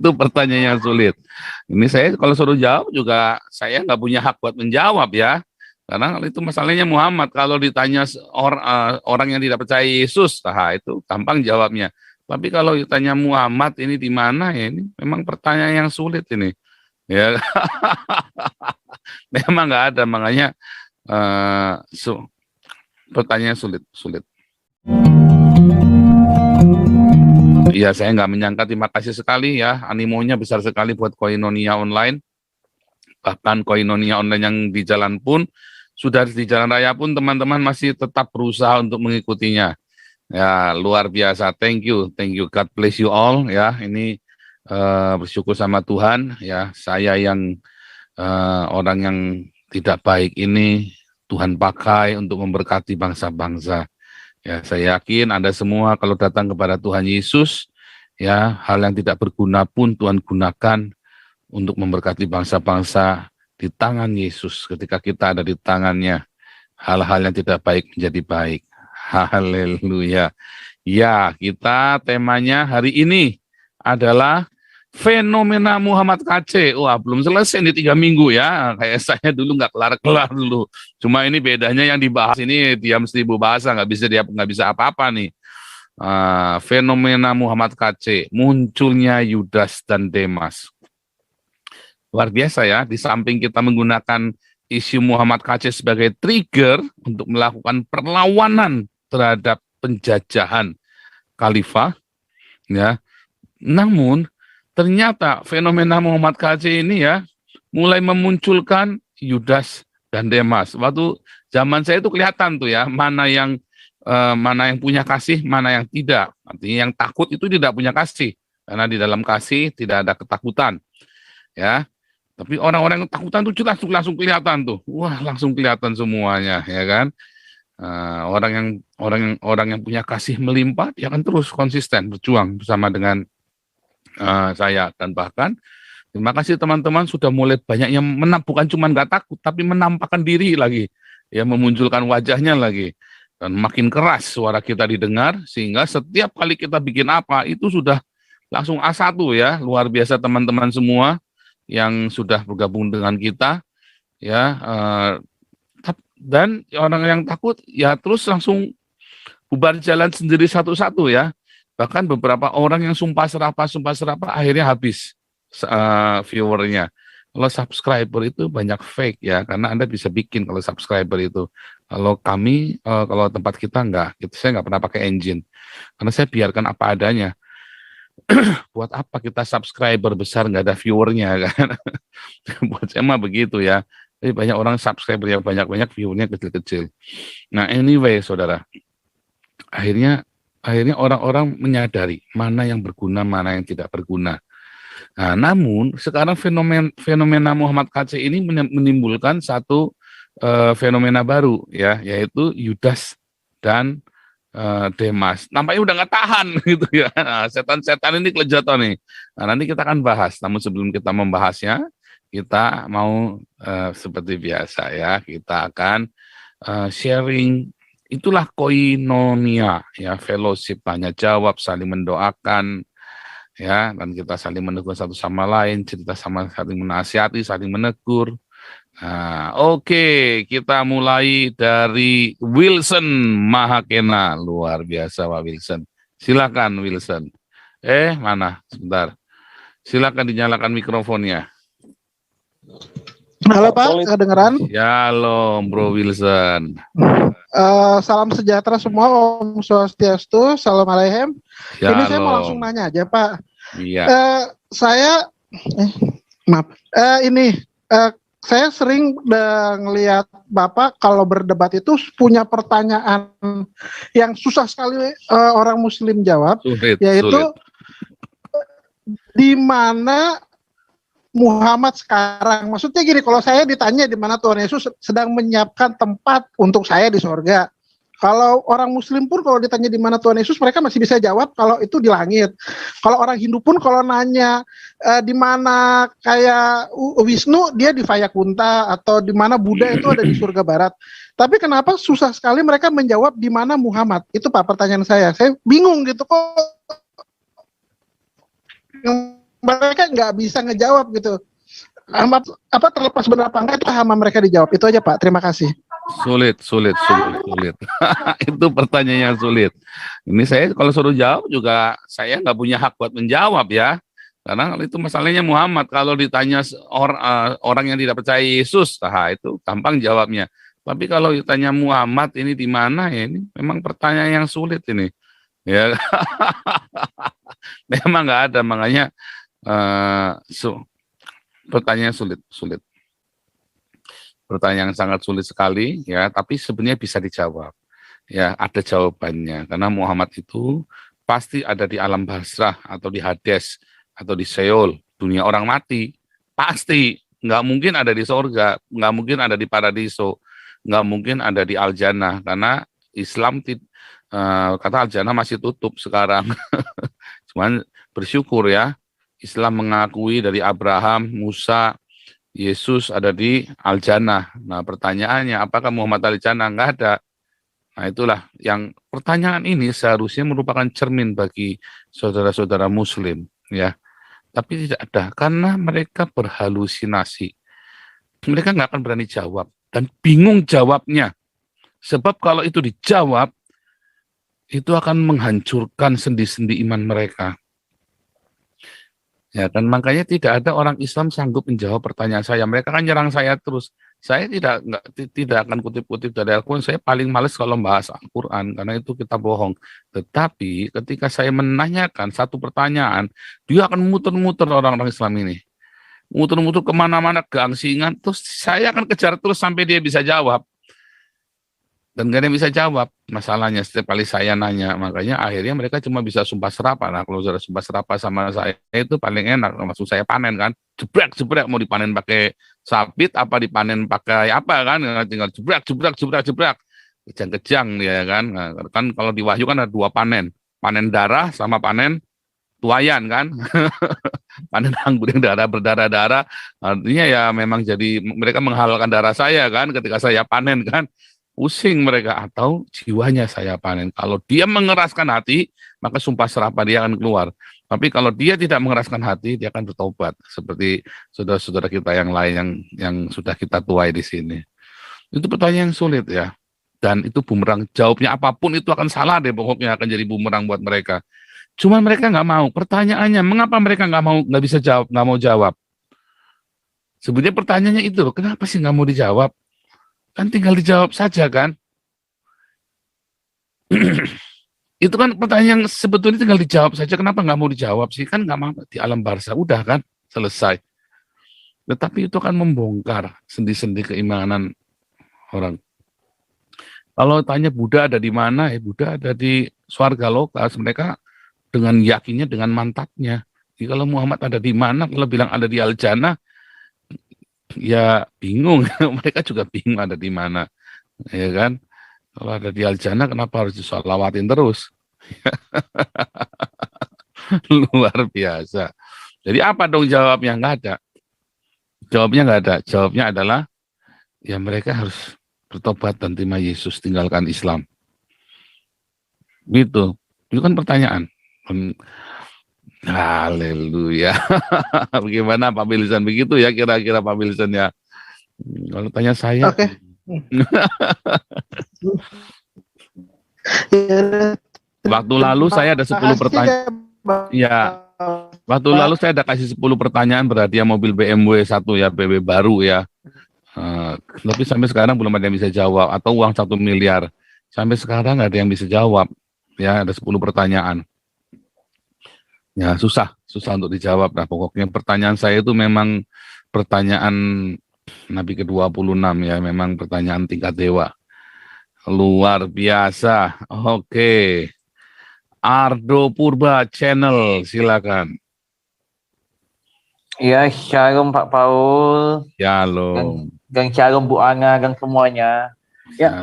Itu pertanyaan yang sulit. Ini saya kalau suruh jawab juga saya nggak punya hak buat menjawab ya. Karena itu masalahnya Muhammad. Kalau ditanya orang yang tidak percaya Yesus, nah itu gampang jawabnya. Tapi kalau ditanya Muhammad ini di mana ya, ini memang pertanyaan yang sulit ini. Ya, memang nggak ada, makanya pertanyaan sulit. Ya, saya nggak menyangka, terima kasih sekali ya, animonya besar sekali buat Koinonia Online. Bahkan Koinonia Online yang di jalan pun, sudah di jalan raya pun teman-teman masih tetap berusaha untuk mengikutinya. Ya, luar biasa. Thank you. God bless you all. Ya, ini bersyukur sama Tuhan. Ya, saya yang orang yang tidak baik ini Tuhan pakai untuk memberkati bangsa-bangsa. Ya, saya yakin Anda semua kalau datang kepada Tuhan Yesus, ya, hal yang tidak berguna pun Tuhan gunakan untuk memberkati bangsa-bangsa di tangan Yesus. Ketika kita ada di tangannya, hal-hal yang tidak baik menjadi baik. Haleluya. Ya, kita temanya hari ini adalah fenomena Muhammad KC. Wah, belum selesai ini 3 minggu ya. Kayak saya dulu nggak kelar-kelar dulu. Cuma ini bedanya yang dibahas ini diam 1000 bahasa, nggak bisa apa-apa nih. Fenomena Muhammad KC, munculnya Yudas dan Demas. Luar biasa ya, di samping kita menggunakan isu Muhammad KC sebagai trigger untuk melakukan perlawanan terhadap penjajahan khalifah, ya. Namun ternyata fenomena Muhammad KC ini ya mulai memunculkan Yudas dan Demas. Waktu zaman saya itu kelihatan tuh ya, mana yang punya kasih, mana yang tidak. Artinya yang takut itu tidak punya kasih, karena di dalam kasih tidak ada ketakutan, ya. Tapi orang-orang yang takutan tuh jelas tuh, langsung kelihatan tuh. Wah, langsung kelihatan semuanya, ya kan? Orang yang punya kasih melimpah, dia akan terus konsisten berjuang bersama dengan saya. Dan bahkan terima kasih teman-teman sudah mulai banyak yang bukan cuma nggak takut, tapi menampakkan diri lagi, ya, memunculkan wajahnya lagi. Dan makin keras suara kita didengar, sehingga setiap kali kita bikin apa, itu sudah langsung A1 ya. Luar biasa teman-teman semua yang sudah bergabung dengan kita, ya, dan orang yang takut ya terus langsung bubar jalan sendiri satu-satu ya. Bahkan beberapa orang yang sumpah serapah akhirnya habis viewernya. Kalau subscriber itu banyak fake ya, karena Anda bisa bikin kalau subscriber itu. Kalau kami, kalau tempat kita enggak, saya nggak pernah pakai engine, karena saya biarkan apa adanya. Buat apa kita subscriber besar nggak ada viewernya kan? Buat saya mah begitu ya. Tapi banyak orang subscriber yang banyak viewernya kecil-kecil. Nah anyway saudara, akhirnya orang-orang menyadari mana yang berguna, mana yang tidak berguna. Nah, namun sekarang fenomena Muhammad KC ini menimbulkan satu fenomena baru ya, yaitu Yudas dan Demas. Nampaknya udah nggak tahan gitu ya. Nah, setan-setan ini kelejatan nih. Nah, nanti kita akan bahas. Namun sebelum kita membahasnya, kita mau seperti biasa ya, kita akan sharing. Itulah koinonia ya, fellowship, tanya jawab, saling mendoakan ya, dan kita saling menegur satu sama lain, cerita sama, saling menasihati, saling menegur. Nah, oke, kita mulai dari Wilson Mahakena. Luar biasa Pak Wilson. Silakan Wilson. Mana? Sebentar. Silakan dinyalakan mikrofonnya. Halo Pak, kedengeran? Shalom Bro Wilson. Salam sejahtera semua, Om Swastiastu, Salam Aleichem. Ini saya mau langsung nanya aja Pak. Iya. Saya sering ngelihat Bapak kalau berdebat itu punya pertanyaan yang susah sekali orang Muslim jawab, yaitu di mana Muhammad sekarang. Maksudnya gini, kalau saya ditanya di mana Tuhan Yesus sedang menyiapkan tempat untuk saya di sorga. Kalau orang Muslim pun kalau ditanya di mana Tuhan Yesus, mereka masih bisa jawab kalau itu di langit. Kalau orang Hindu pun kalau nanya di mana kayak Wisnu, dia di Vayakunta, atau di mana Buddha itu ada di surga barat. Tapi kenapa susah sekali mereka menjawab di mana Muhammad? Itu Pak pertanyaan saya. Saya bingung gitu kok. Yang mereka nggak bisa ngejawab gitu. Apa terlepas benar apa enggak itu hama mereka dijawab. Itu aja Pak. Terima kasih. Sulit. Itu pertanyaan yang sulit. Ini saya kalau suruh jawab juga saya nggak punya hak buat menjawab ya. Karena itu masalahnya Muhammad. Kalau ditanya orang yang tidak percaya Yesus, nah itu gampang jawabnya. Tapi kalau ditanya Muhammad ini di mana ya, ini memang pertanyaan yang sulit ini. Ya, memang nggak ada, makanya pertanyaan sulit. Pertanyaan yang sangat sulit sekali ya, tapi sebenarnya bisa dijawab. Ya, ada jawabannya karena Muhammad itu pasti ada di alam barzah atau di Hades atau di Seoul, dunia orang mati. Pasti nggak mungkin ada di sorga, nggak mungkin ada di paradiso, nggak mungkin ada di Al-Jannah karena Islam kata Al-Jannah masih tutup sekarang. Cuman bersyukur ya, Islam mengakui dari Abraham, Musa, Yesus ada di Al-Jannah. Nah, pertanyaannya apakah Muhammad Al-Jannah? Enggak ada. Nah, itulah yang pertanyaan ini seharusnya merupakan cermin bagi saudara-saudara muslim ya. Tapi tidak ada karena mereka berhalusinasi. Mereka nggak akan berani jawab dan bingung jawabnya. Sebab kalau itu dijawab itu akan menghancurkan sendi-sendi iman mereka. Ya kan, makanya tidak ada orang Islam sanggup menjawab pertanyaan saya. Mereka kan nyerang saya terus. Saya tidak akan kutip-kutip dari Al-Quran. Saya paling males kalau membahas Al-Quran karena itu kita bohong. Tetapi ketika saya menanyakan satu pertanyaan, dia akan muter-muter orang-orang Islam ini. Muter-muter kemana-mana, keangsingan. Terus saya akan kejar terus sampai dia bisa jawab. Dan gak ada yang bisa jawab masalahnya setiap kali saya nanya. Makanya akhirnya mereka cuma bisa sumpah serapah. Nah, kalau sudah sumpah serapah sama saya itu paling enak. Maksud saya panen kan. Jebrak mau dipanen pakai sabit apa dipanen pakai apa kan. Tinggal jebrak. Kejang-kejang dia kan. Nah, kan kalau di Wahyu kan ada dua panen. Panen darah sama panen tuayan kan. Panen anggur yang berdarah-darah. Artinya ya memang jadi mereka menghalalkan darah saya kan ketika saya panen kan. Pusing mereka atau jiwanya saya panen. Kalau dia mengeraskan hati, maka sumpah serapah dia akan keluar. Tapi kalau dia tidak mengeraskan hati, dia akan bertobat. Seperti saudara-saudara kita yang lain yang sudah kita tuai di sini. Itu pertanyaan yang sulit ya. Dan itu bumerang. Jawabnya apapun itu akan salah deh, pokoknya akan jadi bumerang buat mereka. Cuma mereka nggak mau. Pertanyaannya, mengapa mereka nggak bisa jawab, nggak mau jawab? Sebenarnya pertanyaannya itu loh, kenapa sih nggak mau dijawab? Kan tinggal dijawab saja kan. Itu kan pertanyaan yang sebetulnya tinggal dijawab saja. Kenapa nggak mau dijawab sih? Kan nggak mau di alam barzah. Udah kan, selesai. Tetapi itu akan membongkar sendi-sendi keimanan orang. Kalau tanya Buddha ada di mana? Buddha ada di swarga loka. Mereka dengan yakinnya, dengan mantapnya. Jadi kalau Muhammad ada di mana? Kalau bilang ada di Al-Jannah, ya bingung. Mereka juga bingung ada di mana. Ya kan? Kalau ada di Al-Jannah, kenapa harus disolawatin terus? Luar biasa. Jadi apa dong jawabnya? Nggak ada. Jawabnya nggak ada. Jawabnya adalah, ya mereka harus bertobat dan terima Yesus, tinggalkan Islam. Gitu. Itu kan pertanyaan. Haleluya. Bagaimana Pak Wilson? Begitu ya kira-kira Pak Wilson ya. Kalau tanya saya. Oke. Waktu lalu saya ada 10 pertanyaan. Ya. Waktu lalu saya ada kasih 10 pertanyaan berarti ya mobil BMW 1 ya, BMW baru ya. Tapi sampai sekarang belum ada yang bisa jawab. Atau uang 1 miliar. Sampai sekarang nggak ada yang bisa jawab. Ya, ada 10 pertanyaan. Ya, susah untuk dijawab. Nah, pokoknya pertanyaan saya itu memang pertanyaan Nabi ke-26 ya, memang pertanyaan tingkat dewa. Luar biasa. Oke. Ardo Purba Channel, silakan. Ya, shalom Pak Paul. Shalom. Gang shalom Bu Ana, gang semuanya. Ya,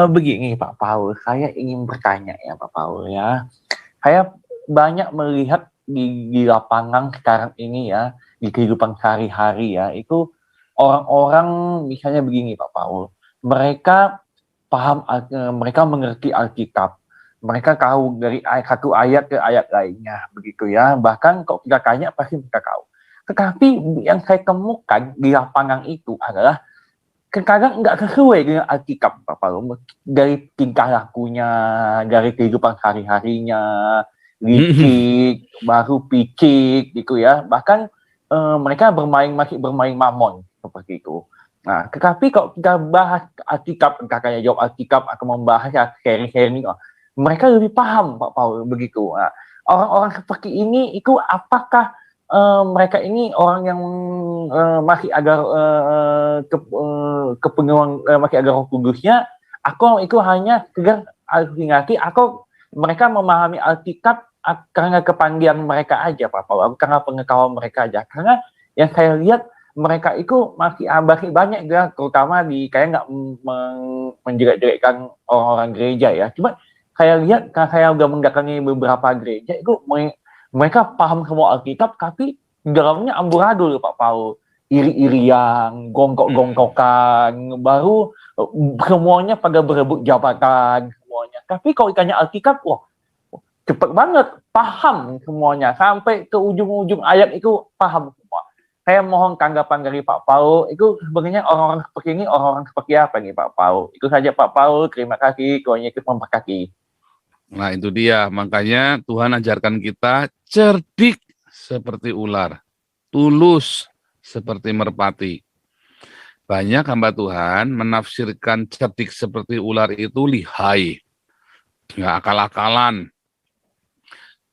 begini Pak Paul, saya ingin bertanya ya Pak Paul ya. Saya banyak melihat di lapangan sekarang ini ya, di kehidupan sehari-hari ya, itu orang-orang misalnya begini Pak Paul, mereka paham, mereka mengerti Alkitab, mereka tahu dari satu ayat ke ayat lainnya, begitu ya. Bahkan kalau kita tanya pasti mereka tahu. Tetapi yang saya temukan di lapangan itu adalah kadang nggak sesuai dengan Alkitab, Pak Paul. Dari tingkah lakunya, dari kehidupan sehari-harinya, licik, baru picik, gitu ya. Bahkan mereka masih bermain mamon, seperti itu. Nah, tetapi kalau kita bahas Alkitab, entah kayak jawab Alkitab atau membahas sharing-sharing, mereka lebih paham, Pak Paul, begitu. Nah, orang-orang seperti ini itu apakah mereka ini orang yang masih agak kepenuhan masih agak roh kudusnya, atau itu hanya sekedar alusinasi, atau mereka memahami Alkitab karena kepanggilan mereka aja, Pak Paul, karena pengetahuan mereka aja. Karena yang saya lihat mereka itu masih banyak ya, terutama di kayak nggak menjelek-jelekkan orang-orang gereja ya. Cuma saya lihat, karena saya udah mendatangi beberapa gereja, itu mereka paham semua Alkitab, tapi dalamnya amburadul, Pak Paul. Iri-irian, gonggok-gongkokan, baru semuanya pada berebut jabatan, semuanya. Tapi kalau ditanya Alkitab, wah, cepet banget, paham semuanya. Sampai ke ujung-ujung ayat itu paham semua. Saya mohon tanggapan dari Pak Paul, itu sebenarnya orang-orang seperti ini, orang-orang seperti apa nih Pak Paul? Itu saja Pak Paul, terima kasih, Tuhan Yesus memberkati. Nah itu dia, makanya Tuhan ajarkan kita cerdik seperti ular, tulus seperti merpati. Banyak hamba Tuhan menafsirkan cerdik seperti ular itu lihai, nggak akal-akalan,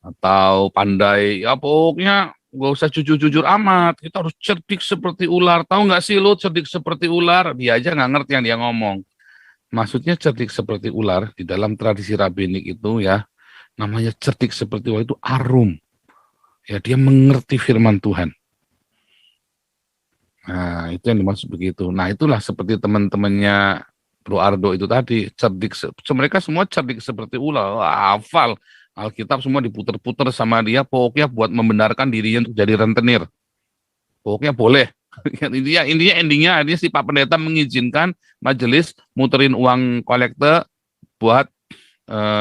atau pandai, ya pokoknya nggak usah jujur-jujur amat, kita harus cerdik seperti ular. Tahu nggak sih lo cerdik seperti ular? Dia aja nggak ngerti yang dia ngomong. Maksudnya cerdik seperti ular di dalam tradisi rabbinik itu ya, namanya cerdik seperti ular itu arum. Ya, dia mengerti firman Tuhan. Nah, itu yang dimaksud begitu. Nah, itulah seperti teman-temannya Bro Ardo itu tadi, cerdik. Mereka semua cerdik seperti ular, hafal Alkitab semua diputer-puter sama dia, pokoknya buat membenarkan dirinya untuk jadi rentenir. Pokoknya boleh. Intinya si Pak Pendeta mengizinkan majelis muterin uang kolekte buat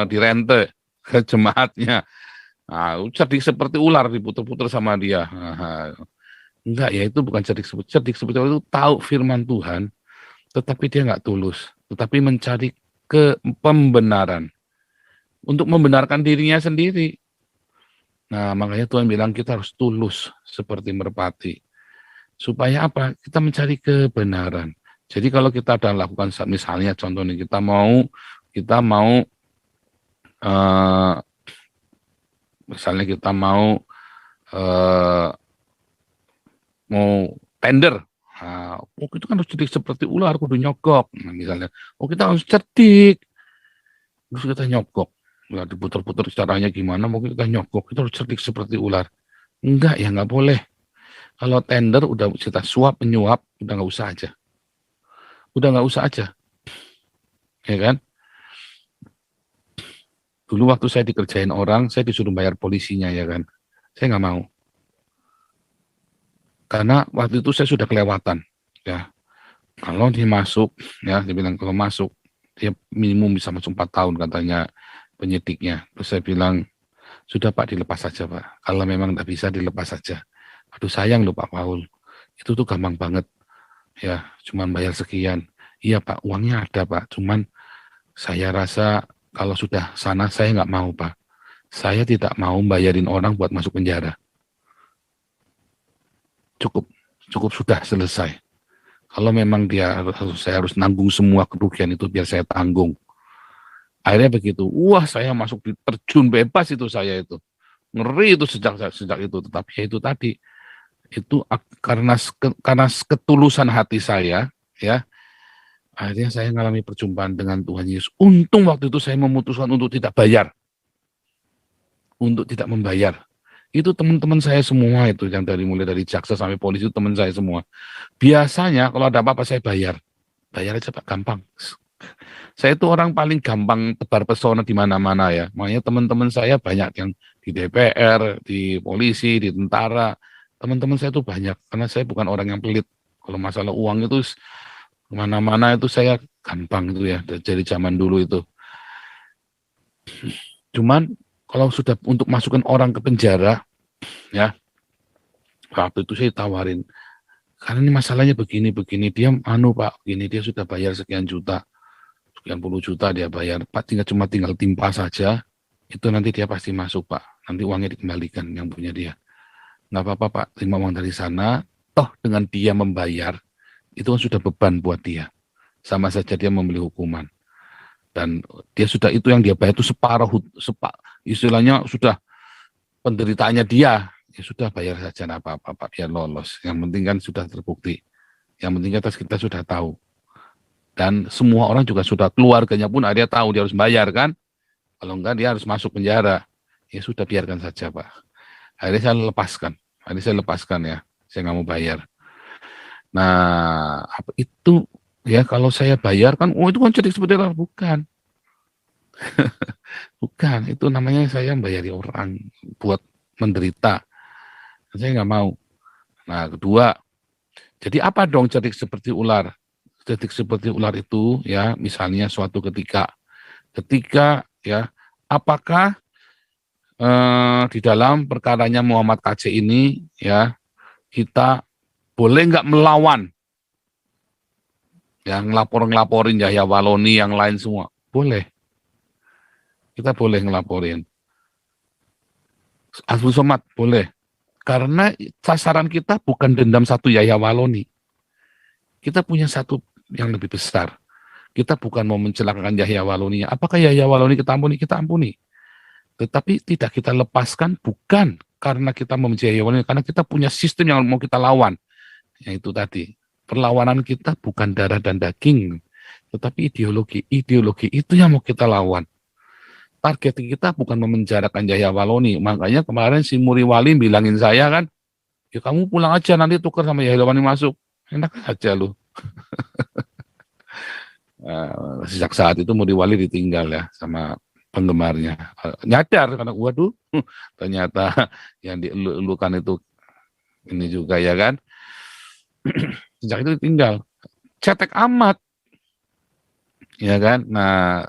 dirente ke jemaatnya. Nah, cerdik seperti ular diputer-puter sama dia. Enggak, ya itu bukan cerdik seperti ular, itu tahu firman Tuhan, tetapi dia nggak tulus, tetapi mencari pembenaran untuk membenarkan dirinya sendiri. Nah, makanya Tuhan bilang kita harus tulus seperti merpati. Supaya apa? Kita mencari kebenaran. Jadi kalau kita ada lakukan, misalnya contohnya kita mau misalnya kita mau tender. Nah, itu kan harus cerdik seperti ular, kudu nyogok. Nah, misalnya, kita harus cerdik. Terus kita nyogok. Nah, diputar-putar caranya gimana, mungkin kita nyogok. Kita harus cerdik seperti ular. Enggak, ya nggak boleh. Kalau tender udah kita suap menyuap, udah nggak usah aja. Udah nggak usah aja. Ya kan? Dulu waktu saya dikerjain orang, saya disuruh bayar polisinya, ya kan? Saya nggak mau. Karena waktu itu saya sudah kelewatan. Ya. Kalau dia masuk, ya, dia bilang kalau masuk, dia minimum bisa masuk 4 tahun katanya penyidiknya. Terus saya bilang, sudah Pak, dilepas saja Pak. Kalau memang tidak bisa, dilepas saja. Aduh sayang loh Pak Paul, itu tuh gampang banget. Ya, cuman bayar sekian. Iya Pak, uangnya ada Pak. Cuman saya rasa kalau sudah sana saya nggak mau Pak. Saya tidak mau bayarin orang buat masuk penjara. Cukup sudah selesai. Kalau memang saya harus nanggung semua kerugian itu, biar saya tanggung. Akhirnya begitu. Wah, saya masuk di terjun bebas itu saya itu. Ngeri itu sejak itu. Tetapi ya itu tadi. Itu karena ketulusan hati saya, ya, akhirnya saya mengalami perjumpaan dengan Tuhan Yesus. Untung waktu itu saya memutuskan untuk tidak bayar, untuk tidak membayar. Itu teman-teman saya semua itu, yang mulai dari jaksa sampai polisi, itu teman saya semua. Biasanya kalau ada apa-apa saya bayar aja Pak, gampang. Saya itu orang paling gampang tebar pesona di mana-mana ya. Makanya teman-teman saya banyak yang di DPR, di polisi, di tentara. Teman-teman saya itu banyak, karena saya bukan orang yang pelit. Kalau masalah uang itu kemana-mana itu saya gampang itu ya, dari zaman dulu itu. Cuman kalau sudah untuk masukkan orang ke penjara, ya waktu itu saya tawarin, karena ini masalahnya begini, dia Pak, begini, dia sudah bayar sekian juta, sekian puluh juta dia bayar, Pak, tinggal timpa saja, itu nanti dia pasti masuk Pak, nanti uangnya dikembalikan yang punya dia. Nggak apa-apa Pak, terima uang dari sana, toh dengan dia membayar, itu kan sudah beban buat dia, sama saja dia membeli hukuman. Dan dia sudah, itu yang dia bayar itu istilahnya sudah penderitaannya dia, ya sudah bayar saja, nggak apa-apa Pak, biar lolos. Yang penting kan sudah terbukti, yang penting kita sudah tahu. Dan semua orang juga sudah, keluarganya pun dia tahu dia harus bayar kan, kalau enggak dia harus masuk penjara. Ya sudah, biarkan saja Pak. Akhirnya saya lepaskan ya, saya nggak mau bayar. Nah, apa itu ya, kalau saya bayar kan, itu kan cerdik seperti itu, bukan. Bukan, itu namanya saya bayari orang buat menderita. Saya nggak mau. Nah, kedua, jadi apa dong cerdik seperti ular? Cerdik seperti ular itu ya, misalnya suatu ketika ya, apakah di dalam perkaranya Muhammad KC ini ya, kita boleh nggak melawan? Ya, ngelaporin Yahya Waloni yang lain semua. Boleh. Kita boleh ngelaporin. Abdul Somad boleh. Karena sasaran kita bukan dendam satu Yahya Waloni. Kita punya satu yang lebih besar. Kita bukan mau mencelakakan Yahya Waloni. Apakah Yahya Waloni kita ampuni? Kita ampuni. Tetapi tidak kita lepaskan bukan karena kita membenci Yahya Waloni, karena kita punya sistem yang mau kita lawan. Yaitu tadi, perlawanan kita bukan darah dan daging, tetapi ideologi. Ideologi itu yang mau kita lawan. Target kita bukan memenjarakan Yahya Waloni. Makanya kemarin si Muri Wali bilangin saya kan, ya kamu pulang aja, nanti tukar sama Yahya Waloni masuk. Enak aja lu. Nah, sejak saat itu Muri Wali ditinggal ya sama penggemarnya. Nyadar karena waduh, ternyata yang dielu-elukan itu ini juga ya kan. Sejak itu ditinggal. Cetek amat. Ya kan? Nah,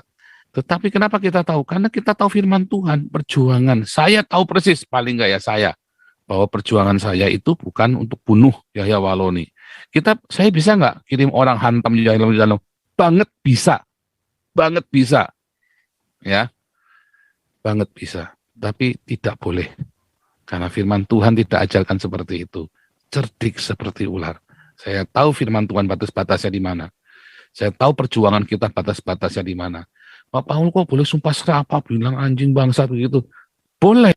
tetapi kenapa kita tahu? Karena kita tahu firman Tuhan, perjuangan. Saya tahu persis, paling enggak ya saya, bahwa perjuangan saya itu bukan untuk bunuh Yahya Waloni. Saya bisa enggak kirim orang hantam Yahya Waloni? Banget bisa. Ya, banget bisa. Tapi tidak boleh. Karena firman Tuhan tidak ajarkan seperti itu. Cerdik seperti ular. Saya tahu firman Tuhan batas-batasnya di mana. Saya tahu perjuangan kita batas-batasnya di mana. Pak Paul kok boleh sumpah serapah, bilang anjing bangsa begitu? Boleh.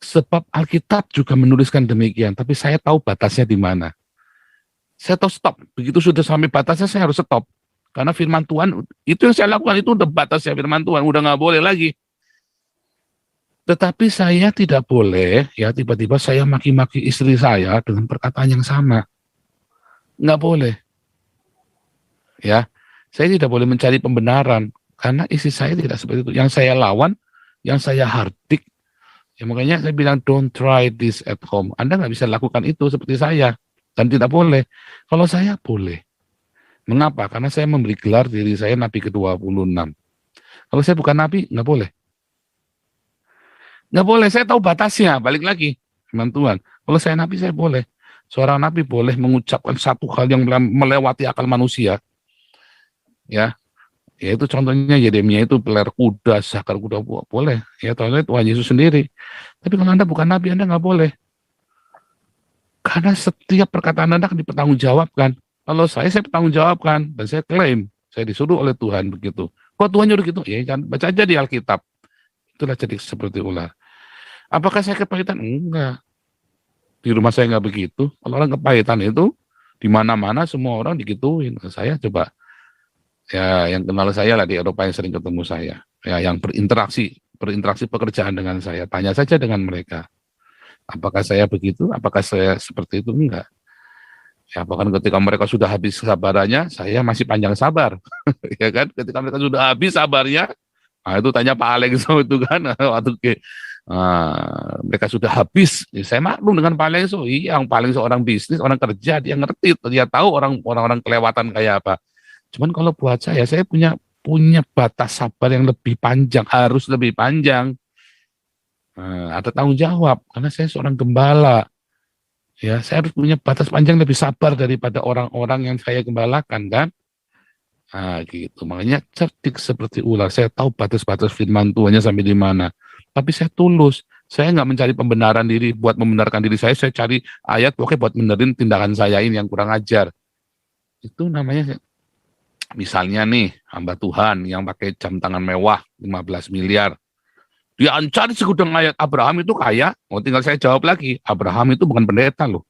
Sebab Alkitab juga menuliskan demikian, tapi saya tahu batasnya di mana. Saya tahu stop. Begitu sudah sampai batasnya, saya harus stop. Karena firman Tuhan, itu yang saya lakukan, itu udah batasnya firman Tuhan, udah nggak boleh lagi. Tetapi saya tidak boleh, ya tiba-tiba saya maki-maki istri saya dengan perkataan yang sama. Nggak boleh. Ya, saya tidak boleh mencari pembenaran, karena istri saya tidak seperti itu. Yang saya lawan, yang saya hardik, ya makanya saya bilang, don't try this at home. Anda nggak bisa lakukan itu seperti saya, dan tidak boleh. Kalau saya boleh. Mengapa? Karena saya memberi gelar diri saya Nabi ke-26. Kalau saya bukan Nabi, nggak boleh. Nggak boleh, saya tahu batasnya, balik lagi. Firman Tuhan. Kalau saya Nabi, saya boleh. Seorang Nabi boleh mengucapkan satu hal yang melewati akal manusia. Ya, itu contohnya Yeremia itu peler kuda, sakar kuda, boleh. Ya, contohnya Tuhan Yesus sendiri. Tapi kalau Anda bukan Nabi, Anda nggak boleh. Karena setiap perkataan Anda akan dipertanggungjawabkan. Kalau saya bertanggungjawabkan, dan saya klaim, saya disuruh oleh Tuhan begitu. Kok Tuhan nyuruh gitu? Ya kan, baca aja di Alkitab. Itulah cerdik seperti ular. Apakah saya kepahitan? Enggak. Di rumah saya enggak begitu. Kalau orang kepahitan itu, di mana-mana semua orang digituin. Saya coba, ya yang kenal saya lah di Eropa yang sering ketemu saya. Ya yang berinteraksi pekerjaan dengan saya. Tanya saja dengan mereka. Apakah saya begitu? Apakah saya seperti itu? Enggak. Ya, bahkan ketika mereka sudah habis sabarannya, saya masih panjang sabar. Ya kan? Ketika mereka sudah habis sabarnya, nah itu tanya Pak Alexo itu kan, waktu mereka sudah habis. Ya, saya maklum dengan Pak Alexo. Iya, yang paling seorang bisnis, orang kerja, dia ngerti, dia tahu orang-orang kelewatan kayak apa. Cuman kalau buat saya punya punya batas sabar yang lebih panjang, harus lebih panjang. Ada tanggung jawab, karena saya seorang gembala. Ya, saya harus punya batas panjang lebih sabar daripada orang-orang yang saya gembalakan, kan? Gitu. Makanya cerdik seperti ular. Saya tahu batas-batas firman Tuhannya sampai di mana. Tapi saya tulus. Saya nggak mencari pembenaran diri buat membenarkan diri saya. Saya cari ayat pokoknya buat benerin tindakan saya ini yang kurang ajar. Itu namanya, misalnya nih, hamba Tuhan yang pakai jam tangan mewah 15 miliar. Dia cari segudang ayat Abraham itu kaya. Oh, tinggal saya jawab lagi. Abraham itu bukan pendeta loh.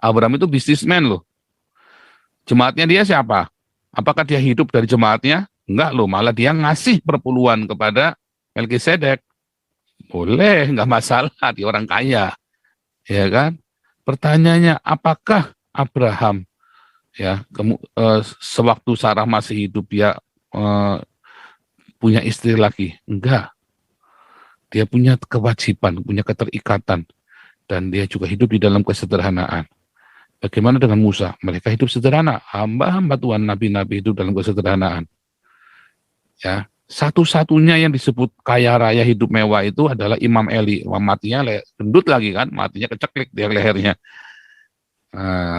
Abraham itu bisnismen loh. Jemaatnya dia siapa? Apakah dia hidup dari jemaatnya? Enggak loh, malah dia ngasih perpuluhan kepada Melkisedek. Boleh, enggak masalah, dia orang kaya. Ya kan? Pertanyaannya, apakah Abraham sewaktu Sarah masih hidup dia punya istri lagi? Enggak. Dia punya kewajiban, punya keterikatan, dan dia juga hidup di dalam kesederhanaan. Bagaimana dengan Musa? Mereka hidup sederhana. Hamba-hamba Tuhan, nabi-nabi hidup dalam kesederhanaan. Ya, satu-satunya yang disebut kaya raya hidup mewah itu adalah Imam Eli. Matinya gendut lagi kan, matinya keceklik di lehernya.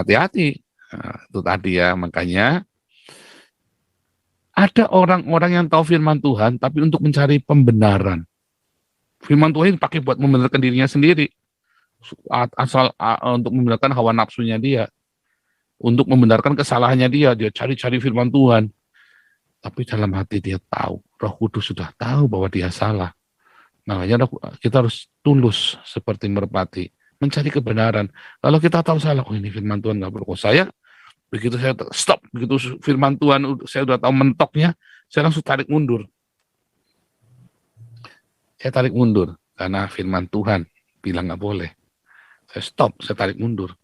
Hati-hati. Itu tadi ya, makanya ada orang-orang yang tahu firman Tuhan, tapi untuk mencari pembenaran. Firman Tuhan dipakai buat membenarkan dirinya sendiri. Asal untuk membenarkan hawa nafsunya dia, untuk membenarkan kesalahannya dia cari-cari firman Tuhan, tapi dalam hati dia tahu, Roh Kudus sudah tahu bahwa dia salah. Makanya kita harus tulus seperti merpati, mencari kebenaran. Kalau kita tahu salah, oh ini firman Tuhan nggak perlu. Begitu saya stop, begitu firman Tuhan saya udah tahu mentoknya, saya langsung tarik mundur. Saya tarik mundur karena firman Tuhan bilang nggak boleh. Saya stop, saya tarik mundur.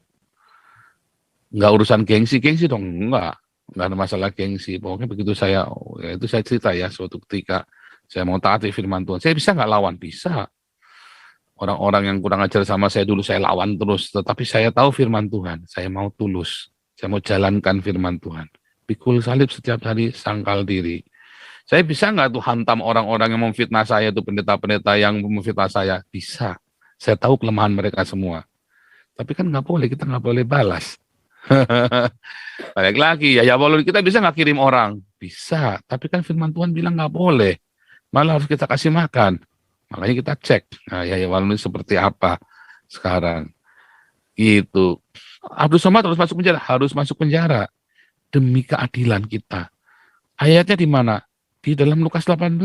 Nggak urusan gengsi dong, nggak ada masalah gengsi. Pokoknya begitu itu saya cerita ya, suatu ketika saya mau taati firman Tuhan. Saya bisa nggak lawan? Bisa. Orang-orang yang kurang ajar sama saya dulu, saya lawan terus. Tetapi saya tahu firman Tuhan, saya mau tulus. Saya mau jalankan firman Tuhan. Pikul salib setiap hari, sangkal diri. Saya bisa nggak tuh hantam orang-orang yang memfitnah saya, itu pendeta-pendeta yang memfitnah saya? Bisa. Saya tahu kelemahan mereka semua. Tapi kan nggak boleh, kita nggak boleh balas. Balik lagi, ya boleh, kita bisa nggak kirim orang? Bisa, tapi kan firman Tuhan bilang nggak boleh. Malah harus kita kasih makan. Makanya kita cek, nah ya walaupun seperti apa sekarang. Gitu. Abdul Somad harus masuk penjara demi keadilan kita. Ayatnya di mana? Di dalam Lukas 18.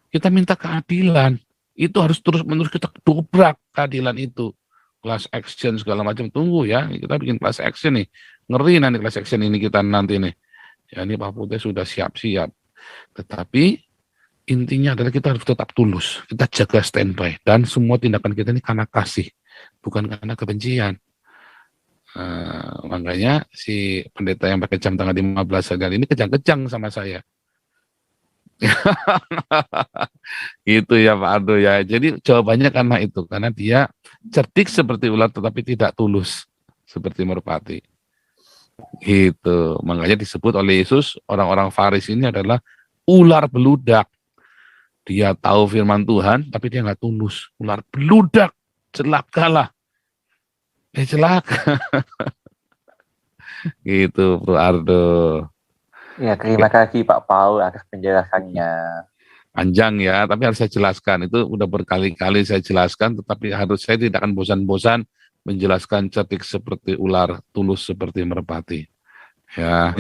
Kita minta keadilan. Itu harus terus-menerus kita dobrak keadilan itu. Class action segala macam, tunggu ya, kita bikin class action nih, ngeri nanti class action ini kita nanti nih, ya ini Pak Putih sudah siap-siap, tetapi intinya adalah kita harus tetap tulus, kita jaga standby, dan semua tindakan kita ini karena kasih, bukan karena kebencian. Makanya si pendeta yang pakai jam tangan 15 hari ini kejang-kejang sama saya. Gitu ya Pak Ardo ya. Jadi jawabannya karena itu, karena dia cerdik seperti ular tetapi tidak tulus seperti merpati. Gitu. Makanya disebut oleh Yesus orang-orang Farisi ini adalah ular beludak. Dia tahu firman Tuhan tapi dia nggak tulus. Ular beludak, celakalah. Celaka. Gitu Bro Ardo. Ya, terima kasih Pak Paul atas penjelasannya. Panjang ya, tapi harus saya jelaskan. Itu udah berkali-kali saya jelaskan, tetapi saya tidak akan bosan-bosan menjelaskan cerdik seperti ular, tulus seperti merpati. Ya.